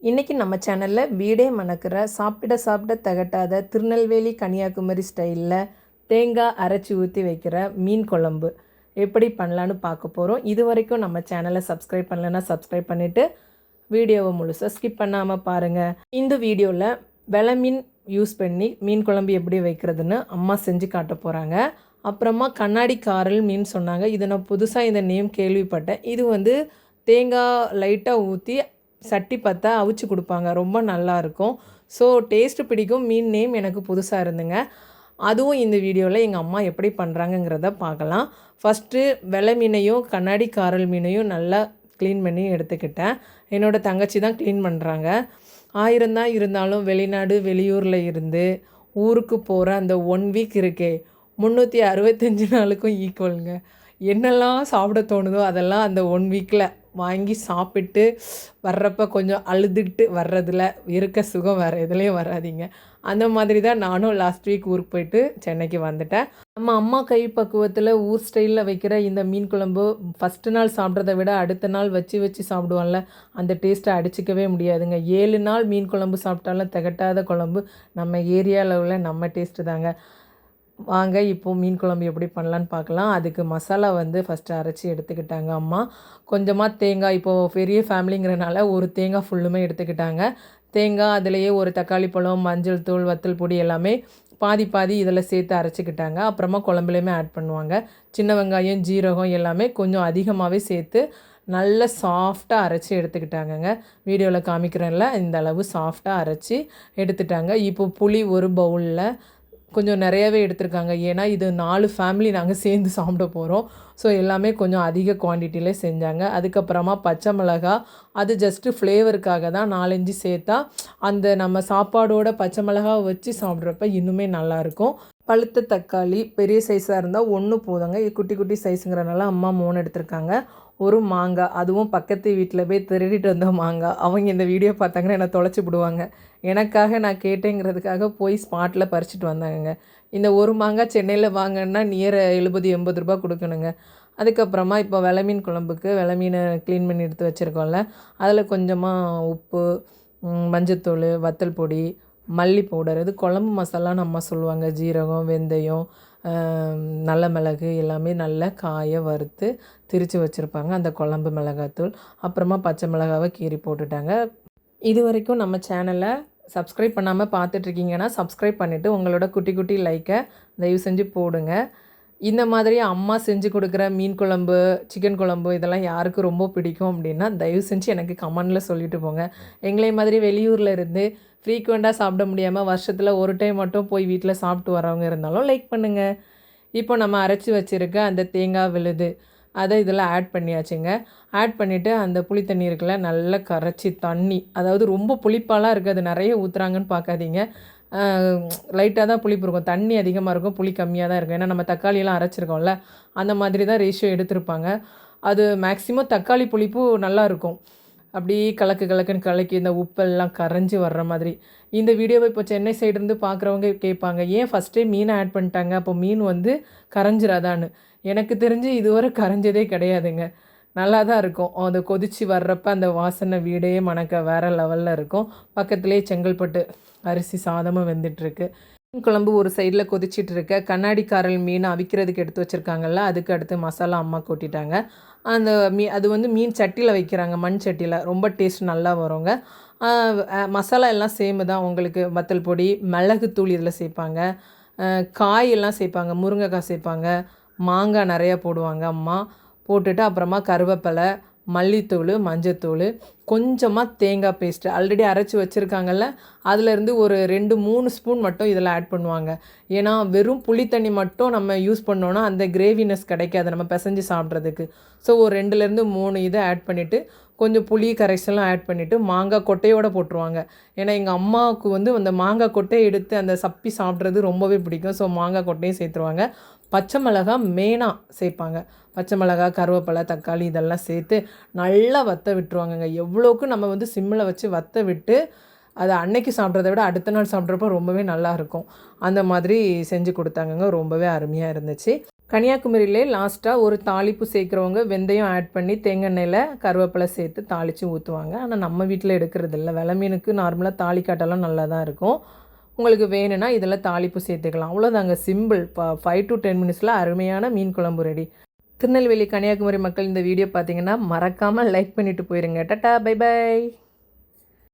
இன்றைக்கி நம்ம சேனலில் வீடே மணக்கிற சாப்பிட சாப்பிட திகட்டாத திருநெல்வேலி கன்னியாகுமரி ஸ்டைலில் தேங்காய் அரைச்சி ஊற்றி வைக்கிற மீன் குழம்பு எப்படி பண்ணலான்னு பார்க்க போகிறோம். இது வரைக்கும் நம்ம சேனலை சப்ஸ்கிரைப் பண்ணலைன்னா சப்ஸ்கிரைப் பண்ணிவிட்டு வீடியோவை முழுசாக ஸ்கிப் பண்ணாமல் பாருங்கள். இந்த வீடியோவில் வெலை மீன் யூஸ் பண்ணி மீன் குழம்பு எப்படி வைக்கிறதுன்னு அம்மா செஞ்சு காட்ட போகிறாங்க. அப்புறமா கண்ணாடி காரல் மீன் சொன்னாங்க. இது நான் புதுசாக இந்த நேம் கேள்விப்பட்டேன். இது தேங்காய் லைட்டாக ஊற்றி சட்டி பார்த்தா அவிச்சு கொடுப்பாங்க. ரொம்ப நல்லாயிருக்கும். ஸோ டேஸ்ட்டு பிடிக்கும். மீன் நேம் எனக்கு புதுசாக இருந்துங்க. அதுவும் இந்த வீடியோவில் எங்கள் அம்மா எப்படி பண்ணுறாங்கங்கிறத பார்க்கலாம். ஃபஸ்ட்டு வெலை மீனையும் கண்ணாடி காரல் மீனையும் நல்லா க்ளீன் பண்ணி எடுத்துக்கிட்டேன். என்னோடய தங்கச்சி தான் க்ளீன் பண்ணுறாங்க. 1000 தான் இருந்தாலும் வெளிநாடு வெளியூரில் இருந்து ஊருக்கு போகிற அந்த 1 வீக் இருக்கே 365 நாளுக்கும் ஈக்குவலுங்க. என்னெல்லாம் சாப்பிட தோணுதோ அதெல்லாம் அந்த 1 வீக்கில் வாங்கி சாப்பிட்டு வர்றப்போ கொஞ்சம் அழுதுகிட்டு வர்றதில் இருக்க சுகம் வேறு எதுலேயும் வராதிங்க. அந்த மாதிரி தான் நானும் லாஸ்ட் வீக் ஊருக்கு போயிட்டு சென்னைக்கு வந்துட்டேன். நம்ம அம்மா கை பக்குவத்தில் ஊர் ஸ்டைலில் வைக்கிற இந்த மீன் குழம்பு ஃபஸ்ட்டு நாள் சாப்பிட்றத விட அடுத்த நாள் வச்சு வச்சு சாப்பிடுவோம்ல, அந்த டேஸ்ட்டை அடிச்சிக்கவே முடியாதுங்க. 7 நாள் மீன் குழம்பு சாப்பிட்டாலும் திகட்டாத குழம்பு நம்ம ஏரியாவில் உள்ள நம்ம டேஸ்ட்டு தாங்க. வாங்க இப்போது மீன் குழம்பு எப்படி பண்ணலான்னு பார்க்கலாம். அதுக்கு மசாலா ஃபஸ்ட்டு அரைச்சி எடுத்துக்கிட்டாங்க அம்மா. கொஞ்சமாக தேங்காய், இப்போது பெரிய ஃபேமிலிங்கிறனால ஒரு தேங்காய் ஃபுல்லுமே எடுத்துக்கிட்டாங்க. தேங்காய், அதிலேயே ஒரு தக்காளி பழம், மஞ்சள் தூள், வத்தல் பொடி எல்லாமே பாதி பாதி இதில் சேர்த்து அரைச்சிக்கிட்டாங்க. அப்புறமா குழம்புலையுமே ஆட் பண்ணுவாங்க. சின்ன வெங்காயம், ஜீரகம் எல்லாமே கொஞ்சம் அதிகமாகவே சேர்த்து நல்ல சாஃப்டாக அரைச்சி எடுத்துக்கிட்டாங்கங்க. வீடியோவில் காமிக்கிறேன்ல, இந்த அளவு சாஃப்டாக அரைச்சி எடுத்துட்டாங்க. இப்போ புளி ஒரு பவுலில் கொஞ்சம் நிறையாவே எடுத்திருக்காங்க. ஏன்னா இது 4 ஃபேமிலி நாங்கள் சேர்ந்து சாப்பிட போகிறோம். ஸோ எல்லாமே கொஞ்சம் அதிக குவான்டிட்டியிலே செஞ்சாங்க. அதுக்கப்புறமா பச்சை மிளகா, அது ஜஸ்ட்டு ஃப்ளேவருக்காக தான் 4-5 சேர்த்தா அந்த நம்ம சாப்பாடோட பச்சை மிளகா வச்சு சாப்பிட்றப்ப இன்னுமே நல்லாயிருக்கும். பழுத்த தக்காளி பெரிய சைஸாக இருந்தால் 1 போதுங்க. இது குட்டி குட்டி சைஸுங்கிறனால அம்மா 3 எடுத்திருக்காங்க. ஒரு மாங்காய், அதுவும் பக்கத்து வீட்டில் போய் திருடிட்டு வந்த மாங்காய். அவங்க இந்த வீடியோ பார்த்தாங்கன்னா என்னை தொலைச்சி விடுவாங்க. எனக்காக நான் கேட்டேங்கிறதுக்காக போய் ஸ்பாட்டில் பறிச்சுட்டு வந்தாங்க. இந்த ஒரு மாங்காய் சென்னையில் வாங்கினா நியர் 70-80 ரூபா கொடுக்கணுங்க. அதுக்கப்புறமா இப்போ வெலை மீன் குழம்புக்கு வெலை மீனை க்ளீன் பண்ணி எடுத்து வச்சுருக்கோம்ல, அதில் கொஞ்சமாக உப்பு, மஞ்சத்தூள், வத்தல் பொடி, மல்லி பவுடர், இது குழம்பு மசாலான்னு அம்மா சொல்லுவாங்க. ஜீரகம், வெந்தயம், நல்ல மிளகு எல்லாமே நல்லா காய வறுத்து திரித்து வச்சுருப்பாங்க. அந்த குழம்பு மிளகாத்தூள், அப்புறமா பச்சை மிளகாவை கீறி போட்டுட்டாங்க. இது வரைக்கும் நம்ம சேனலை சப்ஸ்கிரைப் பண்ணாமல் பார்த்துட்ருக்கீங்கன்னா சப்ஸ்கிரைப் பண்ணிவிட்டு உங்களோட குட்டி குட்டி லைக்கை தயவு செஞ்சு போடுங்க. இந்த மாதிரி அம்மா செஞ்சு கொடுக்குற மீன் குழம்பு, சிக்கன் குழம்பு இதெல்லாம் யாருக்கு ரொம்ப பிடிக்கும் அப்படின்னா தயவு செஞ்சு எனக்கு கமெண்டில் சொல்லிட்டு போங்க. எங்களை மாதிரி வெளியூரில் இருந்து ஃப்ரீக்வெண்ட்டாக சாப்பிட முடியாமல் வருஷத்தில் ஒரு டைம் மட்டும் போய் வீட்டில் சாப்பிட்டு வரவங்க இருந்தாலும் லைக் பண்ணுங்கள். இப்போ நம்ம அரைச்சி வச்சுருக்க அந்த தேங்காய் விழுது அதை இதில் ஆட் பண்ணியாச்சுங்க. ஆட் பண்ணிவிட்டு அந்த புளி தண்ணி இருக்குல்ல, நல்லா கரைச்சி தண்ணி, அதாவது ரொம்ப புளிப்பாலாம் இருக்காது, நிறைய ஊற்றுறாங்கன்னு பார்க்காதீங்க. லைட்டாக தான் புளிப்பு இருக்கும். தண்ணி அதிகமாக இருக்கும், புளி கம்மியாக தான் இருக்கும். ஏன்னா நம்ம தக்காளியெல்லாம் அரைச்சிருக்கோம்ல, அந்த மாதிரி தான் ரேஷியோ எடுத்திருப்பாங்க. அது மேக்ஸிமம் தக்காளி புளிப்பு நல்லாயிருக்கும். அப்படி கலக்குன்னு கலக்கி இந்த உப்பெல்லாம் கரைஞ்சி வர்ற மாதிரி. இந்த வீடியோவை இப்போ சென்னை சைடுலேருந்து பார்க்குறவங்க கேட்பாங்க, ஏன் ஃபஸ்ட்டே மீனை ஆட் பண்ணிட்டாங்க, அப்போ மீன் கரைஞ்சிராதான்னு. எனக்கு தெரிஞ்சு இதுவரை கரைஞ்சதே கிடையாதுங்க. நல்லா தான் இருக்கும். அது கொதித்து வர்றப்ப அந்த வாசனை வீடே மணக்க வேறு லெவலில் இருக்கும். பக்கத்துலேயே செங்கல்பட்டு அரிசி சாதமும் வெந்துட்டுருக்கு. மீன் குழம்பு ஒரு சைடில் கொதிச்சிட்ருக்க கண்ணாடி காரல் மீன் அவிக்கிறதுக்கு எடுத்து வச்சுருக்காங்கல்ல, அதுக்கு அடுத்து மசாலா அம்மா கொட்டிட்டாங்க. அந்த அது மீன் சட்டியில் வைக்கிறாங்க, மண் சட்டியில். ரொம்ப டேஸ்ட் நல்லா வருங்க. மசாலா எல்லாம் சேமு தான். உங்களுக்கு வத்தல் பொடி, மிளகுத்தூள் இதில் சேர்ப்பாங்க, காயெல்லாம் சேர்ப்பாங்க, முருங்கைக்காய் சேர்ப்பாங்க, மாங்காய் நிறையா போடுவாங்க அம்மா. போட்டுட்டு அப்புறமா கருவேப்பிலை, மல்லித்தூள், மஞ்சத்தூள், கொஞ்சமாக தேங்காய் பேஸ்ட்டு ஆல்ரெடி அரைச்சி வச்சுருக்காங்கல்ல, அதிலேருந்து ஒரு 2-3 ஸ்பூன் மட்டும் இதில் ஆட் பண்ணுவாங்க. ஏன்னா வெறும் புளி தண்ணி மட்டும் நம்ம யூஸ் பண்ணோன்னா அந்த கிரேவினஸ் கிடைக்காது நம்ம பிசைஞ்சு சாப்பிட்றதுக்கு. ஸோ ஒரு 2-3 இதை ஆட் பண்ணிவிட்டு கொஞ்சம் புளி கரைசலும் ஆட் பண்ணிவிட்டு மாங்காய் கொட்டையோடு போட்டுருவாங்க. ஏன்னா எங்கள் அம்மாவுக்கு அந்த மாங்காய் கொட்டையை எடுத்து அந்த சப்பி சாப்பிட்றது ரொம்பவே பிடிக்கும். ஸோ மாங்காய் கொட்டையும் சேர்த்துருவாங்க. பச்சை மிளகா மெயினாக சேர்ப்பாங்க. பச்சை மிளகா, கருவேப்பிலை, தக்காளி இதெல்லாம் சேர்த்து நல்லா வற்ற விட்டுருவாங்கங்க. எவ்வளோக்கு நம்ம சிம்மில் வச்சு வற்ற விட்டு அதை அன்னைக்கு சாப்பிட்றத விட அடுத்த நாள் சாப்பிட்றப்ப ரொம்பவே நல்லாயிருக்கும். அந்த மாதிரி செஞ்சு கொடுத்தாங்கங்க. ரொம்பவே அருமையாக இருந்துச்சு. கன்னியாகுமரியிலே லாஸ்ட்டாக ஒரு தாளிப்பு சேர்க்குறவங்க வெந்தயம் ஆட் பண்ணி தேங்காய் எண்ணெயில் கருவேப்பிலை சேர்த்து தாளித்து ஊற்றுவாங்க. ஆனால் நம்ம வீட்டில் எடுக்கிறதில்ல. வெலை மீனுக்கு நார்மலாக தாளிக்காட்டெல்லாம் நல்லா தான் இருக்கும். உங்களுக்கு வேணும்னா இதில் தாளிப்பு சேர்த்துக்கலாம். அவ்வளோதாங்க, சிம்பிள். 5 to 10 மினிட்ஸில் அருமையான மீன் குழம்பு ரெடி. திருநெல்வேலி கன்னியாகுமரி மக்கள் இந்த வீடியோ பார்த்தீங்கன்னா மறக்காமல் லைக் பண்ணிவிட்டு போயிருங்க. டாட்டா, பை பை.